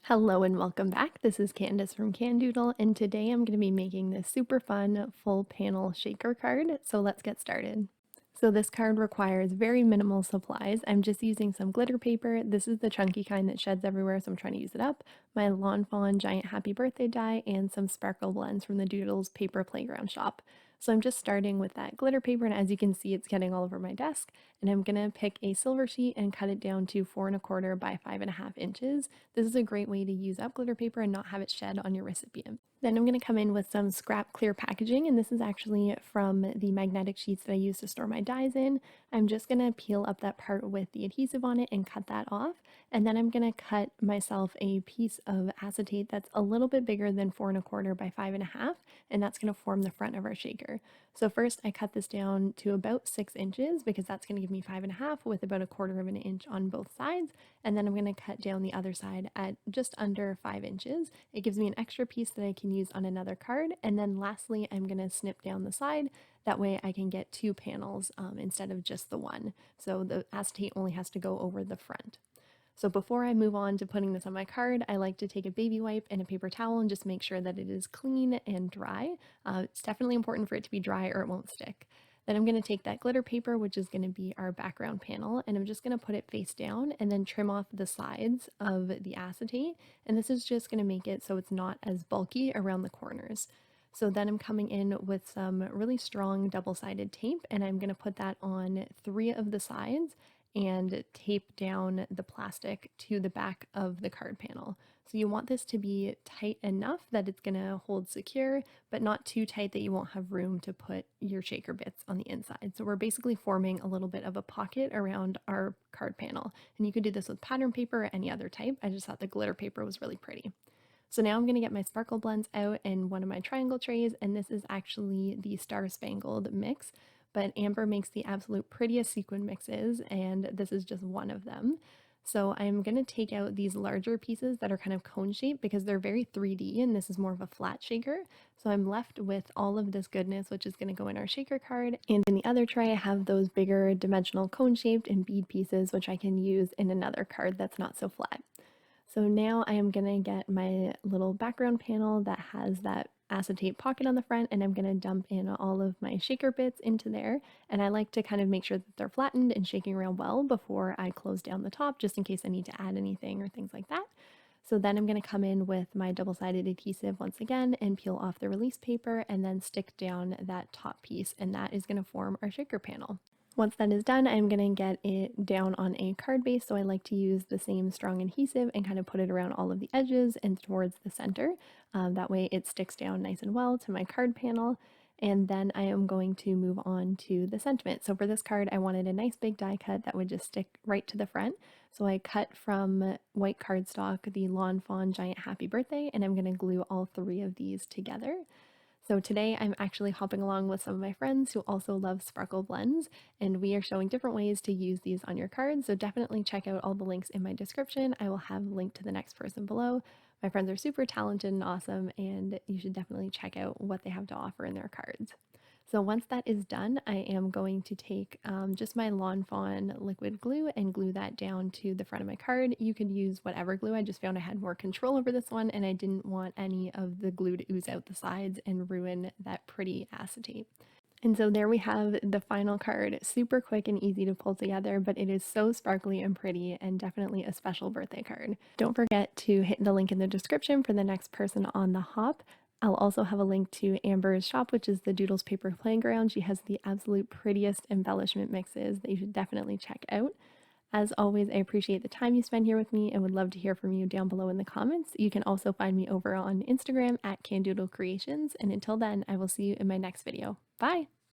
Hello and welcome back. This is Candace from Candoodle, and today I'm going to be making this super fun full panel shaker card. So let's get started. So this card requires very minimal supplies. I'm just using some glitter paper. This is the chunky kind that sheds everywhere, so I'm trying to use it up. My Lawn Fawn giant happy birthday die and some sparkle blends from the Doodles paper playground shop. So I'm just starting with that glitter paper, and as you can see, it's getting all over my desk. And I'm gonna pick a silver sheet and cut it down to 4¼ by 5½ inches. This is a great way to use up glitter paper and not have it shed on your recipient. Then I'm going to come in with some scrap clear packaging, and this is actually from the magnetic sheets that I use to store my dies in. I'm just going to peel up that part with the adhesive on it and cut that off, and then I'm going to cut myself a piece of acetate that's a little bit bigger than 4¼ by 5½, and that's going to form the front of our shaker. So first I cut this down to about 6 inches because that's going to give me 5½ with about 1/4 inch on both sides, and then I'm going to cut down the other side at just under 5 inches. It gives me an extra piece that I can use on another card, and then lastly I'm going to snip down the side. That way I can get 2 panels instead of just the one, so the acetate only has to go over the front. So before I move on to putting this on my card, I like to take a baby wipe and a paper towel and just make sure that it is clean and dry. It's definitely important for it to be dry or it won't stick. Then I'm going to take that glitter paper, which is going to be our background panel, and I'm just going to put it face down and then trim off the sides of the acetate. And this is just going to make it so it's not as bulky around the corners. So then I'm coming in with some really strong double-sided tape, and I'm going to put that on 3 of the sides and tape down the plastic to the back of the card panel. So you want this to be tight enough that it's going to hold secure, but not too tight that you won't have room to put your shaker bits on the inside. So we're basically forming a little bit of a pocket around our card panel. And you could do this with pattern paper or any other type. I just thought the glitter paper was really pretty. So now I'm going to get my sparkle blends out in one of my triangle trays, and this is actually the Star Spangled mix. But Amber makes the absolute prettiest sequin mixes, and this is just one of them. So I'm going to take out these larger pieces that are kind of cone shaped because they're very 3D and this is more of a flat shaker. So I'm left with all of this goodness, which is going to go in our shaker card. And in the other tray, I have those bigger dimensional cone shaped and bead pieces, which I can use in another card that's not so flat. So now I am going to get my little background panel that has that acetate pocket on the front, and I'm going to dump in all of my shaker bits into there. And I like to kind of make sure that they're flattened and shaking around well before I close down the top, just in case I need to add anything or things like that. So then I'm going to come in with my double-sided adhesive once again and peel off the release paper and then stick down that top piece, and that is going to form our shaker panel. Once that is done, I'm going to get it down on a card base, so I like to use the same strong adhesive and kind of put it around all of the edges and towards the center. That way it sticks down nice and well to my card panel. And then I am going to move on to the sentiment. So for this card, I wanted a nice big die cut that would just stick right to the front. So I cut from white cardstock the Lawn Fawn giant happy birthday, and I'm going to glue all 3 of these together. So today I'm actually hopping along with some of my friends who also love sparkle blends, and we are showing different ways to use these on your cards. So definitely check out all the links in my description. I will have a link to the next person below. My friends are super talented and awesome, and you should definitely check out what they have to offer in their cards. So once that is done, I am going to take just my Lawn Fawn liquid glue and glue that down to the front of my card. You could use whatever glue. I just found I had more control over this one, and I didn't want any of the glue to ooze out the sides and ruin that pretty acetate. And so there we have the final card. Super quick and easy to pull together, but it is so sparkly and pretty and definitely a special birthday card. Don't forget to hit the link in the description for the next person on the hop. I'll also have a link to Amber's shop, which is the Doodles Paper Playground. She has the absolute prettiest embellishment mixes that you should definitely check out. As always, I appreciate the time you spend here with me and would love to hear from you down below in the comments. You can also find me over on Instagram at Candoodle Creations. And until then, I will see you in my next video. Bye!